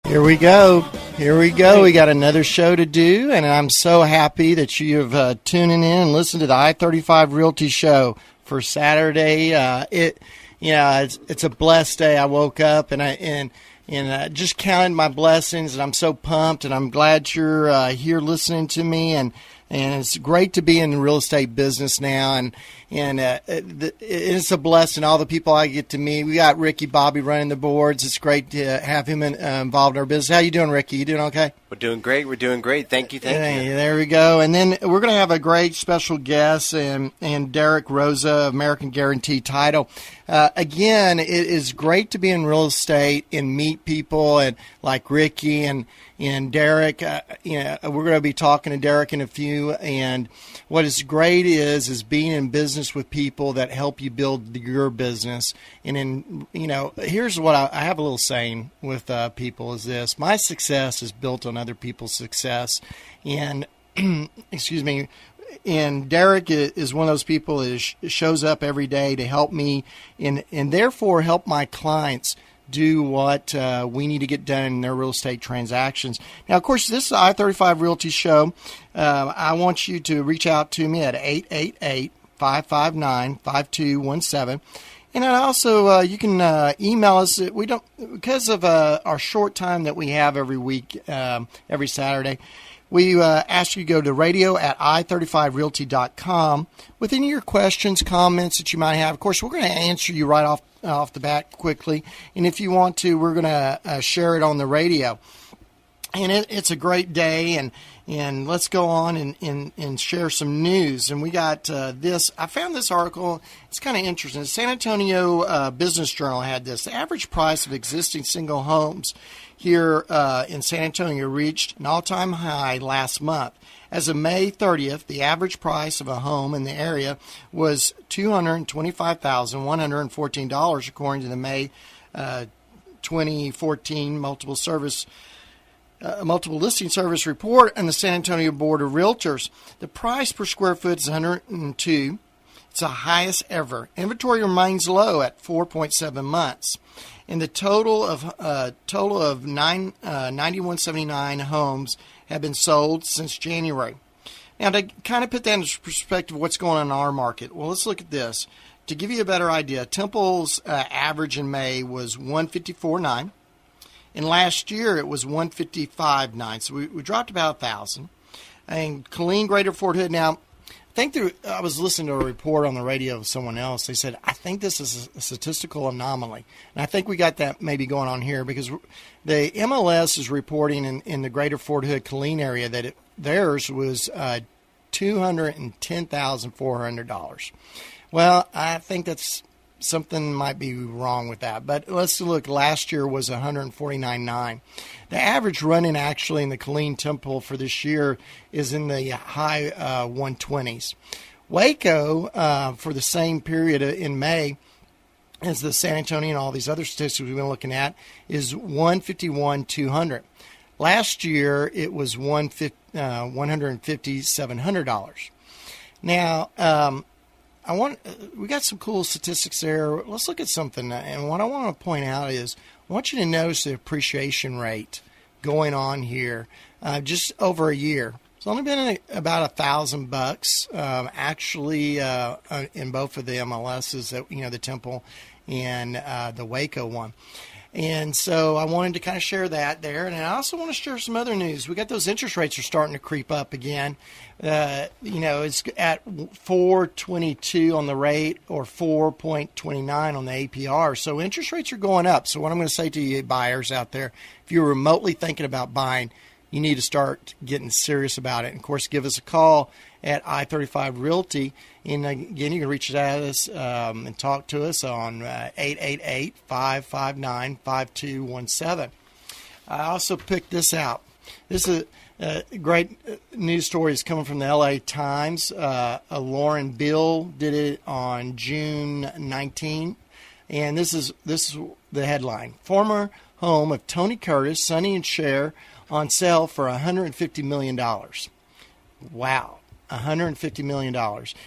Here we go. Here we go. We got another show to do, and I'm so happy that you have tuning in and listened to the I35 Realty show for Saturday. It's a blessed day. I woke up and just counted my blessings, and I'm so pumped, and I'm glad you're here listening to me, and it's great to be in the real estate business now, and it's a blessing. All the people I get to meet. We got Ricky Bobby running the boards. It's great to have him involved in our business. How you doing, Ricky? You doing okay? We're doing great. Thank you. There we go. And then we're going to have a great special guest, and Derrick, Rosas, American Guaranty title. Again, it is great to be in real estate and meet people and like Ricky and Derrick. We're going to be talking to Derrick in a few. And what is great is being in business with people that help you build your business. And here's what I have a little saying with people is this: my success is built on other people's success. And excuse me. And Derrick is one of those people that shows up every day to help me and therefore help my clients do what we need to get done in their real estate transactions. Now, of course, this is the I35 Realty show. I want you to reach out to me at 888-559-5217. And also, you can email us. We don't, because of our short time that we have every week, every Saturday. We ask you to go to radio@i35realty.com with any of your questions, comments that you might have. Of course, we're going to answer you right off the bat quickly. And if you want to, we're going to share it on the radio. And it's a great day, and let's go on and share some news. And we got this. I found this article. It's kind of interesting. The San Antonio Business Journal had this. The average price of existing single homes here in San Antonio reached an all-time high last month. As of May 30th, the average price of a home in the area was $225,114, according to the May 2014 multiple listing service report and the San Antonio Board of Realtors. The price per square foot is $102. It's the highest ever. Inventory remains low at 4.7 months. And the total of 9179 homes have been sold since January. Now, to kind of put that into perspective of what's going on in our market, well, let's look at this. To give you a better idea, Temple's average in May was 154.9. And last year it was 155.9. So we dropped about 1,000. And Killeen, Greater Fort Hood, now, I was listening to a report on the radio of someone else. They said, I think this is a statistical anomaly. And I think we got that maybe going on here because the MLS is reporting in the Greater Fort Hood, Killeen area that theirs was $210,400. Well, I think that's something might be wrong with that. But let's look. Last year was $149,900. The average run-in actually in the Killeen Temple for this year is in the high 120s. Waco, for the same period in May as the San Antonio and all these other statistics we've been looking at, is $151,200. Last year it was $157,00. Now, we got some cool statistics there. Let's look at something. And what I want to point out is I want you to notice the appreciation rate going on here just over a year. It's only been about $1,000 actually in both of the MLSs, that the Temple and the Waco one. And so I wanted to kind of share that there. And I also want to share some other news. We got those interest rates are starting to creep up again. It's at 4.22 on the rate or 4.29 on the APR. So interest rates are going up. So what I'm going to say to you buyers out there, if you're remotely thinking about buying, you need to start getting serious about it. And, of course, give us a call at I35 Realty. And, again, you can reach out to us and talk to us on 888-559-5217. I also picked this out. This is a great news story. It's coming from the LA Times. Lauren Bill did it on June 19. And this is the headline. Former home of Tony Curtis, Sonny and Cher, on sale for $150 million. Wow. $150 million.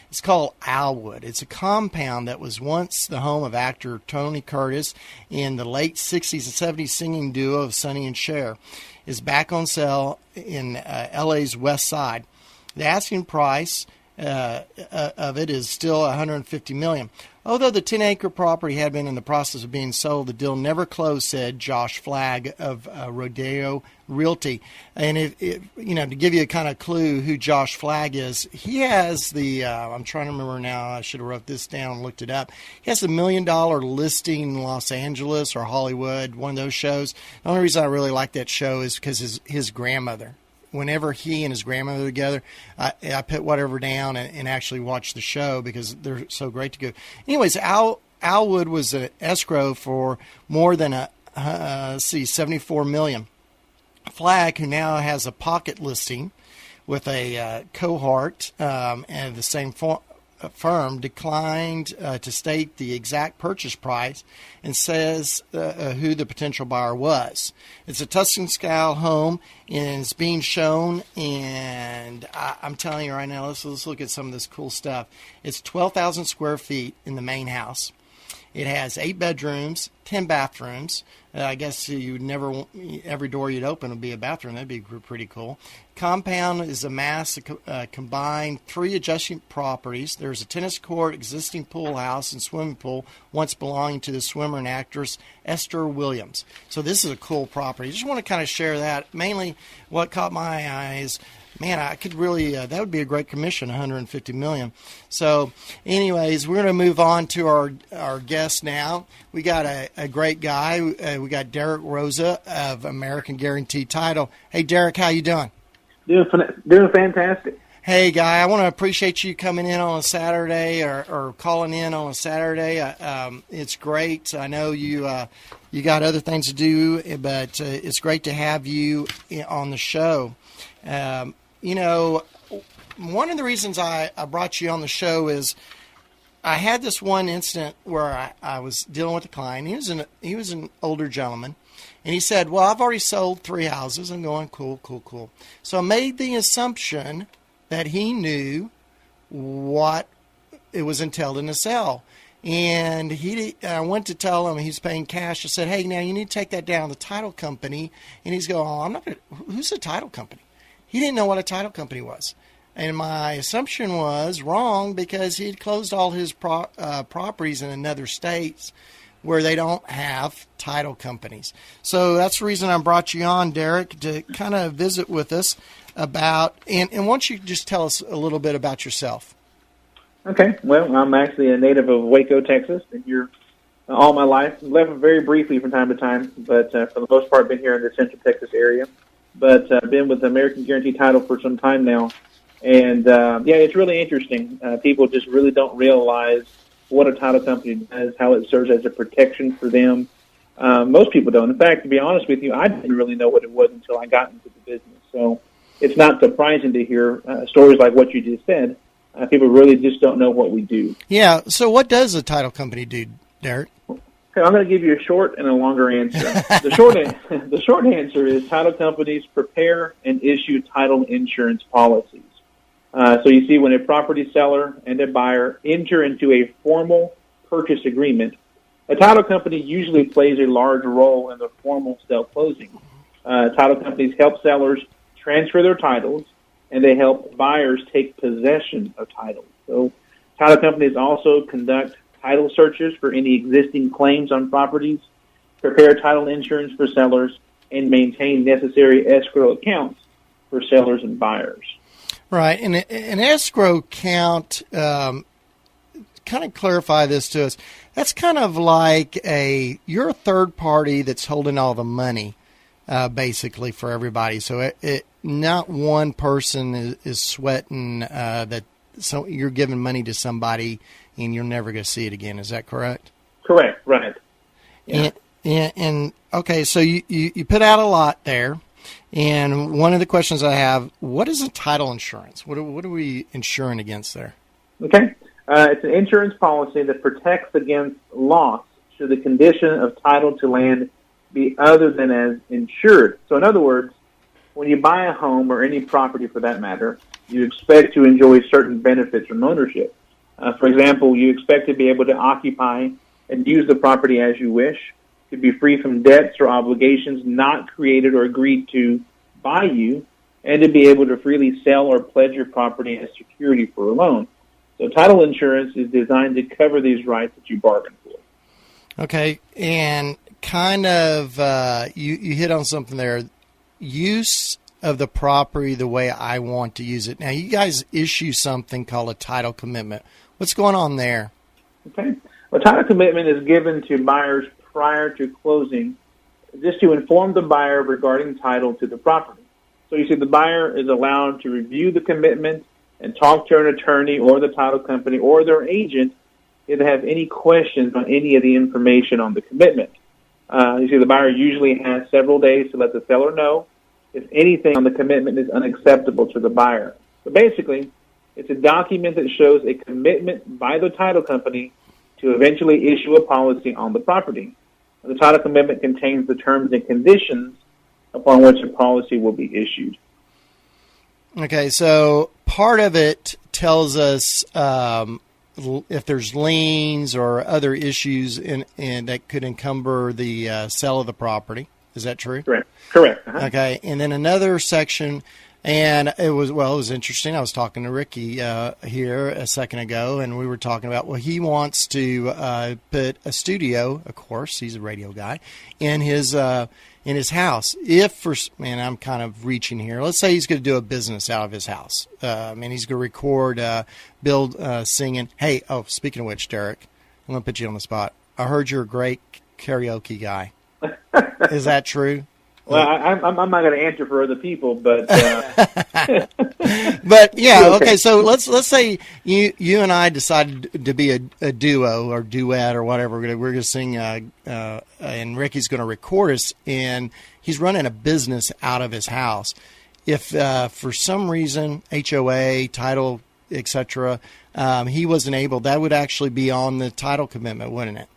It's called Alwood. It's a compound that was once the home of actor Tony Curtis in the late 60s and 70s singing duo of Sonny and Cher. It's back on sale in LA's West Side. The asking price of it is still $150 million. Although the 10-acre property had been in the process of being sold, the deal never closed, said Josh Flagg of Rodeo Realty. And to give you a kind of clue who Josh Flagg is, he has the I'm trying to remember now. I should have wrote this down and looked it up. He has the $1 Million Listing in Los Angeles or Hollywood, one of those shows. The only reason I really like that show is because his grandmother. Whenever he and his grandmother were together, I put whatever down and actually watch the show because they're so great to go. Anyways, Alwood was an escrow for more than $74 million. Flagg, who now has a pocket listing with a cohort and the same firm, declined to state the exact purchase price and says who the potential buyer was. It's a Tuscan-style home, and it's being shown, and I'm telling you right now, let's look at some of this cool stuff. It's 12,000 square feet in the main house. It has 8 bedrooms, 10 bathrooms. I guess you would never, every door you'd open would be a bathroom. That'd be pretty cool. Compound is a mass combined 3 adjacent properties. There's a tennis court, existing pool house, and swimming pool, once belonging to the swimmer and actress Esther Williams. So this is a cool property. I just want to kind of share that. Mainly what caught my eye is, man, I could really, that would be a great commission, $150 million. So anyways, we're going to move on to our guest now. We got a great guy. We got Derrick Rosa of American Guaranty Title. Hey, Derrick, how you doing? Doing fantastic. Hey, Guy, I want to appreciate you coming in on a Saturday or calling in on a Saturday. It's great. I know you got other things to do, but it's great to have you on the show. One of the reasons I brought you on the show is I had this one incident where I was dealing with a client. He was an older gentleman, and he said, well, I've already sold 3 houses. I'm going, cool. So I made the assumption that he knew what it was entailed in the sale. And I went to tell him he's paying cash. I said, hey, now you need to take that down to the title company. And he's going, oh, I'm not going to, who's the title company? He didn't know what a title company was. And my assumption was wrong because he'd closed all his properties in another states where they don't have title companies. So that's the reason I brought you on, Derrick, to kind of visit with us about, and why don't you just tell us a little bit about yourself? Okay. Well, I'm actually a native of Waco, Texas. Been here all my life. Left very briefly from time to time, but for the most part, been here in the Central Texas area. But I've been with American Guaranty Title for some time now. And, it's really interesting. People just really don't realize what a title company does, how it serves as a protection for them. Most people don't. In fact, to be honest with you, I didn't really know what it was until I got into the business. So it's not surprising to hear stories like what you just said. People really just don't know what we do. Yeah. So what does a title company do, Derrick? Okay, I'm going to give you a short and a longer answer. The short answer is title companies prepare and issue title insurance policies. So you see, when a property seller and a buyer enter into a formal purchase agreement, a title company usually plays a large role in the formal sale closing. Title companies help sellers transfer their titles, and they help buyers take possession of titles. So title companies also conduct title searches for any existing claims on properties, prepare title insurance for sellers, and maintain necessary escrow accounts for sellers and buyers. Right. And an escrow account, kind of clarify this to us, that's kind of like you're a third party that's holding all the money, basically, for everybody. So not one person is sweating that. So you're giving money to somebody and you're never going to see it again. Is that correct? Correct. Right. Yeah. And okay, so you put out a lot there. And one of the questions I have, what is a title insurance? What are we insuring against there? Okay. It's an insurance policy that protects against loss should the condition of title to land be other than as insured. So in other words, when you buy a home or any property for that matter, you expect to enjoy certain benefits from ownership. For example, you expect to be able to occupy and use the property as you wish, to be free from debts or obligations not created or agreed to by you, and to be able to freely sell or pledge your property as security for a loan. So title insurance is designed to cover these rights that you bargained for. Okay, and kind of you hit on something there. Use of the property the way I want to use it. Now, you guys issue something called a title commitment. What's going on there? Okay. A title commitment is given to buyers prior to closing just to inform the buyer regarding title to the property. So you see, the buyer is allowed to review the commitment and talk to an attorney or the title company or their agent if they have any questions on any of the information on the commitment. You see, the buyer usually has several days to let the seller know if anything on the commitment is unacceptable to the buyer. So basically, it's a document that shows a commitment by the title company to eventually issue a policy on the property. The title commitment contains the terms and conditions upon which a policy will be issued. Okay, so part of it tells us if there's liens or other issues in that could encumber the sale of the property. Is that true? Correct. Uh-huh. Okay, and then another section, and it was interesting. I was talking to Ricky here a second ago, and we were talking about, he wants to put a studio, of course, he's a radio guy, in his house. And I'm kind of reaching here. Let's say he's going to do a business out of his house, and he's going to record, build, singing. Hey, speaking of which, Derrick, I'm going to put you on the spot. I heard you're a great karaoke guy. Is that true? Well, I'm not going to answer for other people, but but yeah, okay. So let's say you and I decided to be a duo or duet or whatever. We're going to sing, and Ricky's going to record us, and he's running a business out of his house. If for some reason HOA, title, etc., he wasn't able, that would actually be on the title commitment, wouldn't it?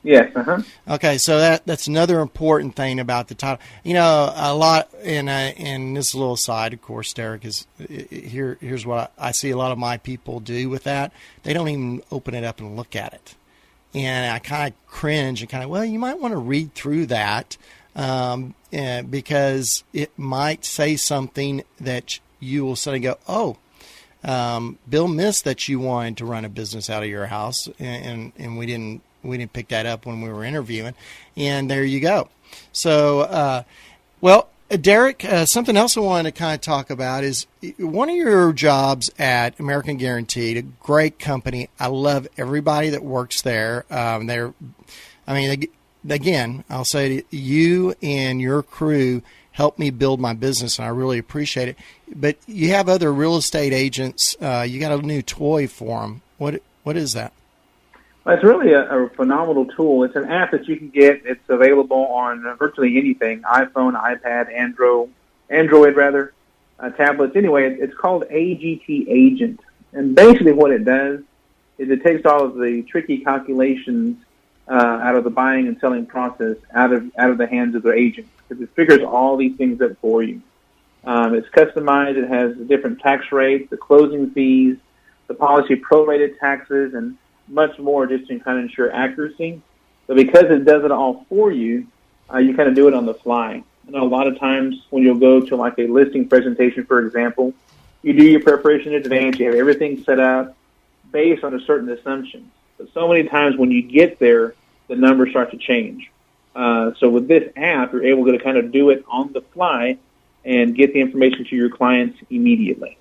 Yes. Uh-huh. Okay, so that's another important thing about the title. A lot, and this little side, of course, Derrick, is here's what I see a lot of my people do with that. They don't even open it up and look at it. And I kind of cringe and you might want to read through that because it might say something that you will suddenly go, Bill missed that you wanted to run a business out of your house, and we didn't pick that up when we were interviewing, and there you go. So, Derrick, something else I wanted to kind of talk about is one of your jobs at American Guaranty, a great company. I love everybody that works there. Again, I'll say you and your crew helped me build my business, and I really appreciate it. But you have other real estate agents. You got a new toy for them. What is that? Well, it's really a phenomenal tool. It's an app that you can get. It's available on virtually anything: iPhone, iPad, Android, tablets. Anyway, it's called AGT Agent, and basically what it does is it takes all of the tricky calculations out of the buying and selling process out of the hands of their agents, because it figures all these things up for you. It's customized. It has the different tax rates, the closing fees, the policy prorated taxes, and much more, just to kind of ensure accuracy. But because it does it all for you, you kind of do it on the fly. I know a lot of times when you'll go to like a listing presentation, for example, you do your preparation in advance, you have everything set up based on a certain assumption. But so many times when you get there, the numbers start to change. So with this app, you're able to kind of do it on the fly and get the information to your clients immediately.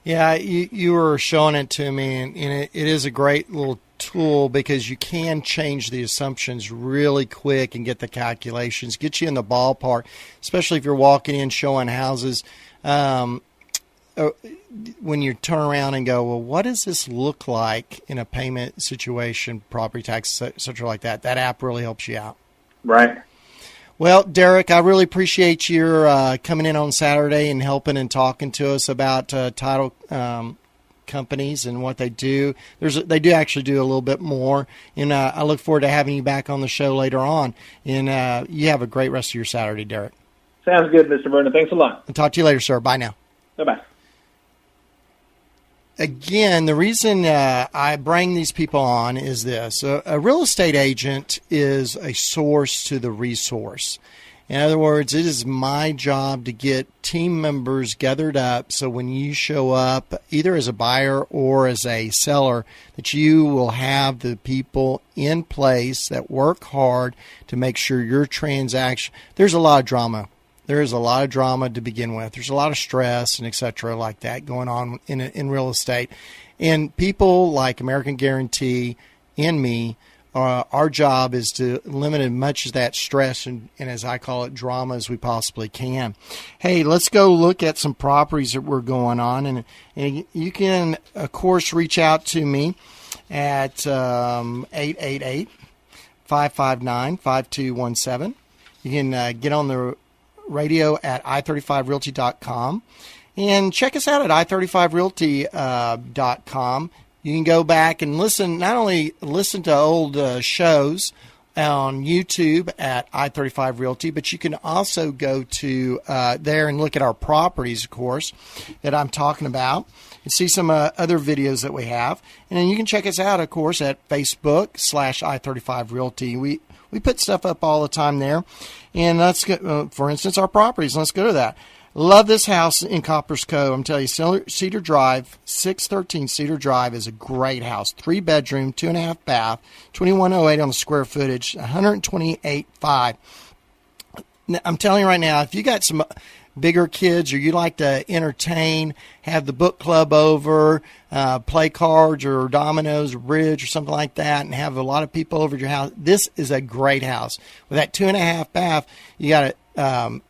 Yeah, you were showing it to me, and it is a great little tool because you can change the assumptions really quick and get the calculations, get you in the ballpark, especially if you're walking in showing houses. When you turn around and go, well, what does this look like in a payment situation, property tax, such like that? That app really helps you out. Right. Well, Derrick, I really appreciate your coming in on Saturday and helping and talking to us about title companies and what they do. They do actually do a little bit more, and I look forward to having you back on the show later on. And you have a great rest of your Saturday, Derrick. Sounds good, Mr. Vernon. Thanks a lot. I'll talk to you later, sir. Bye now. Bye-bye. again, the reason I bring these people on is this. A real estate agent is a source to the resource. In other words, it is my job to get team members gathered up so when you show up, either as a buyer or as a seller, that you will have the people in place that work hard to make sure your transaction, there's a lot of drama. There is a lot of drama to begin with. There's a lot of stress and et cetera like that going on in real estate. And people like American Guaranty and me, our job is to limit as much of that stress and as I call it, drama as we possibly can. Hey, let's go look at some properties that we're going on. And you can, of course, reach out to me at 888-559-5217. You can get on the radio at i35realty.com and check us out at i35realty.com. You can go back and listen, not only listen to old shows on YouTube at i35 Realty, but you can also go to there and look at our properties, of course, that I'm talking about, and see some other videos that we have. And then you can check us out, of course, at Facebook/i35 Realty. We put stuff up all the time there. And let's go, for instance, our properties. Let's go to that. Love this house in Coppers Cove. I'm telling you, Cedar Drive, 613 Cedar Drive is a great house. 3-bedroom, 2.5 bath, 2108 on the square footage, 128.5. I'm telling you right now, if you got some bigger kids or you like to entertain, have the book club over, play cards or dominoes or bridge or something like that, and have a lot of people over at your house, this is a great house. With that 2.5 bath, you got a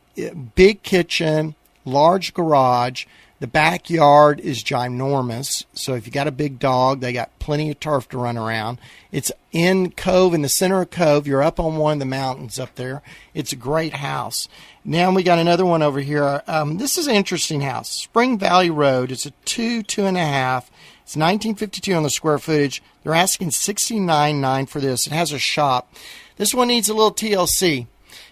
big kitchen, large garage. The backyard is ginormous. So if you got a big dog, they got plenty of turf to run around. It's in Cove, in the center of Cove. You're up on one of the mountains up there. It's a great house. Now we got another one over here. This is an interesting house. Spring Valley Road. It's a 2.5. It's 1952 on the square footage. They're asking $69,900 for this. It has a shop. This one needs a little TLC.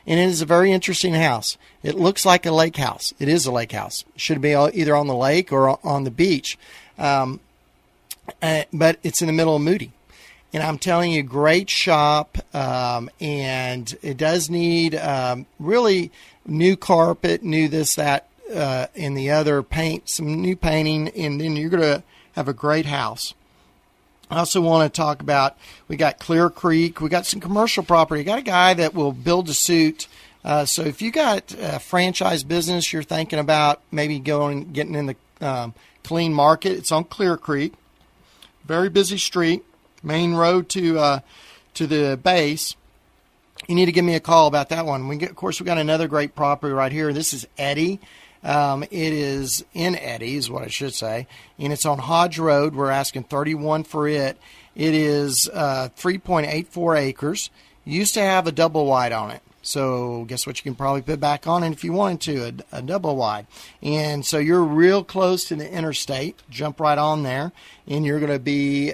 And it is a very interesting house. It looks like a lake house. It is a lake house. It should be either on the lake or on the beach. But it's in the middle of Moody. And I'm telling you, great shop. And it does need really new carpet, new this, that, and the other paint, some new painting. And then you're going to have a great house. I also want to talk about, we got Clear Creek. We got some commercial property. We got a guy that will build a suit. So if you got a franchise business you're thinking about maybe getting in the clean market, it's on Clear Creek. Very busy street, main road to the base. You need to give me a call about that one. Of course, we got another great property right here. This is Eddy. It is in Eddy, is what I should say, and it's on Hodge Road. We're asking $31,000 for it. It is 3.84 acres. Used to have a double wide on it, so guess what? You can probably put back on it if you wanted to, a double wide. And so you're real close to the interstate. Jump right on there, and you're going to be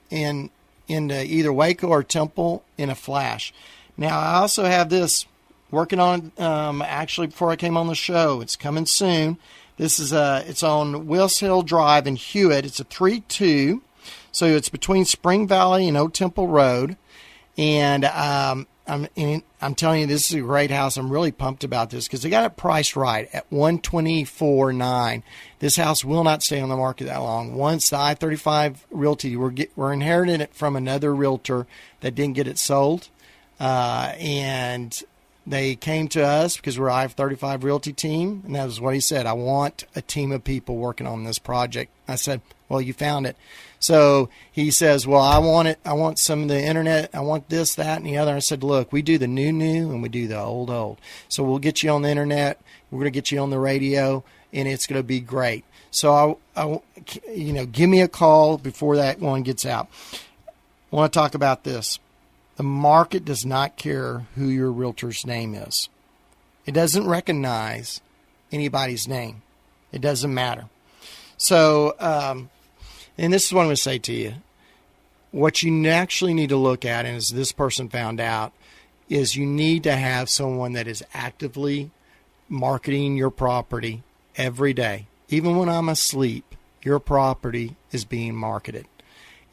into either Waco or Temple in a flash. Now I also have this. Working on actually before I came on the show. It's coming soon. This is it's on Wills Hill Drive in Hewitt. It's a 3-2, so it's between Spring Valley and Old Temple Road. And I'm telling you, this is a great house. I'm really pumped about this because they got it priced right at $124,900. This house will not stay on the market that long. Once the I-35 Realty, we're inheriting it from another realtor that didn't get it sold, and they came to us because we're I-35 Realty team, and that was what he said. I want a team of people working on this project. I said, well, you found it. So he says, well, I want it. I want some of the internet. I want this, that, and the other. I said, look, we do the new, and we do the old. So we'll get you on the internet. We're going to get you on the radio, and it's going to be great. So, give me a call before that one gets out. I want to talk about this. The market does not care who your realtor's name is. It doesn't recognize anybody's name. It doesn't matter. So, and this is what I'm going to say to you. What you actually need to look at, and as this person found out, is you need to have someone that is actively marketing your property every day. Even when I'm asleep, your property is being marketed.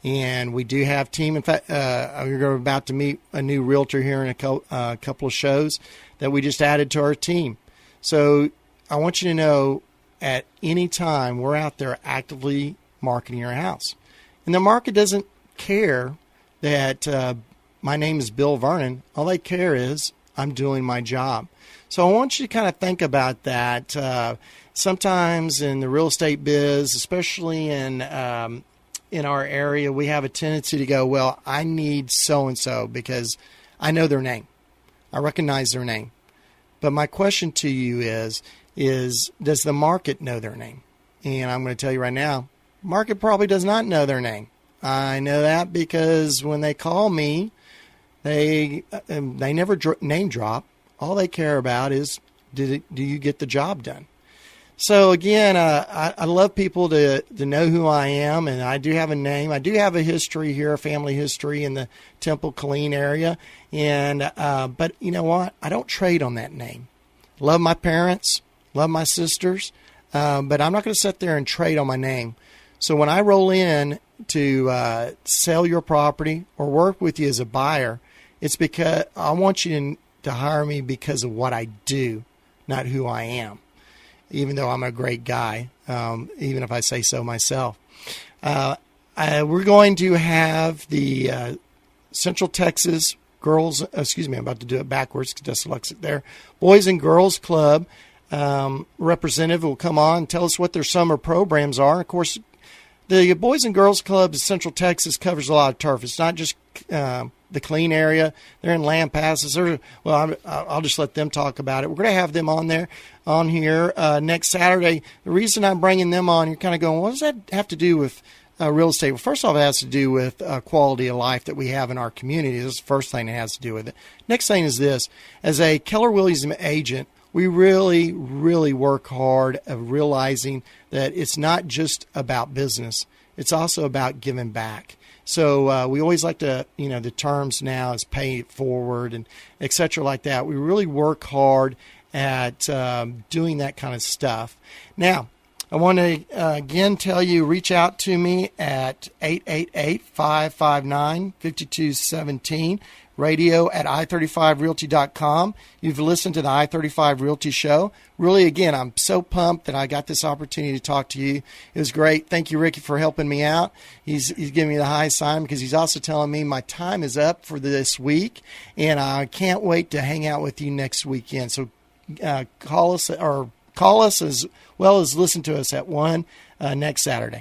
And we do have team. In fact, we're about to meet a new realtor here in a couple of shows that we just added to our team. So I want you to know at any time we're out there actively marketing your house. And the market doesn't care that my name is Bill Vernon. All they care is I'm doing my job. So I want you to kind of think about that. Sometimes in the real estate biz, especially in our area, we have a tendency to go, well, I need so-and-so because I know their name. I recognize their name. But my question to you is does the market know their name? And I'm going to tell you right now, market probably does not know their name. I know that because when they call me, they never name drop. All they care about is do you get the job done? So again, I love people to know who I am, and I do have a name. I do have a history here, a family history in the Temple-Killeen area, and but you know what? I don't trade on that name. Love my parents, love my sisters, but I'm not going to sit there and trade on my name. So when I roll in to sell your property or work with you as a buyer, it's because I want you to hire me because of what I do, not who I am. Even though I'm a great guy, even if I say so myself. We're going to have the Central Texas Girls, I'm about to do it backwards, dyslexic there, Boys and Girls Club representative will come on and tell us what their summer programs are. Of course, the Boys and Girls Club in Central Texas covers a lot of turf. It's not just the Killeen area. They're in Land Passes. I'll just let them talk about it. We're going to have them on here next Saturday. The reason I'm bringing them on, you're kind of going, what does that have to do with real estate? Well, first off, it has to do with quality of life that we have in our community. This is the first thing it has to do with it. Next thing is this. As a Keller Williams agent, we really, really work hard at realizing that it's not just about business. It's also about giving back. So we always like to, the terms now is pay it forward and et cetera like that. We really work hard at doing that kind of stuff. Now, I want to again tell you, reach out to me at 888-559-5217, radio at i35realty.com. You've listened to the I-35 Realty Show. Really, again, I'm so pumped that I got this opportunity to talk to you. It was great. Thank you, Ricky, for helping me out. He's giving me the high sign because he's also telling me my time is up for this week, and I can't wait to hang out with you next weekend. So call us as well as listen to us at 1 next Saturday.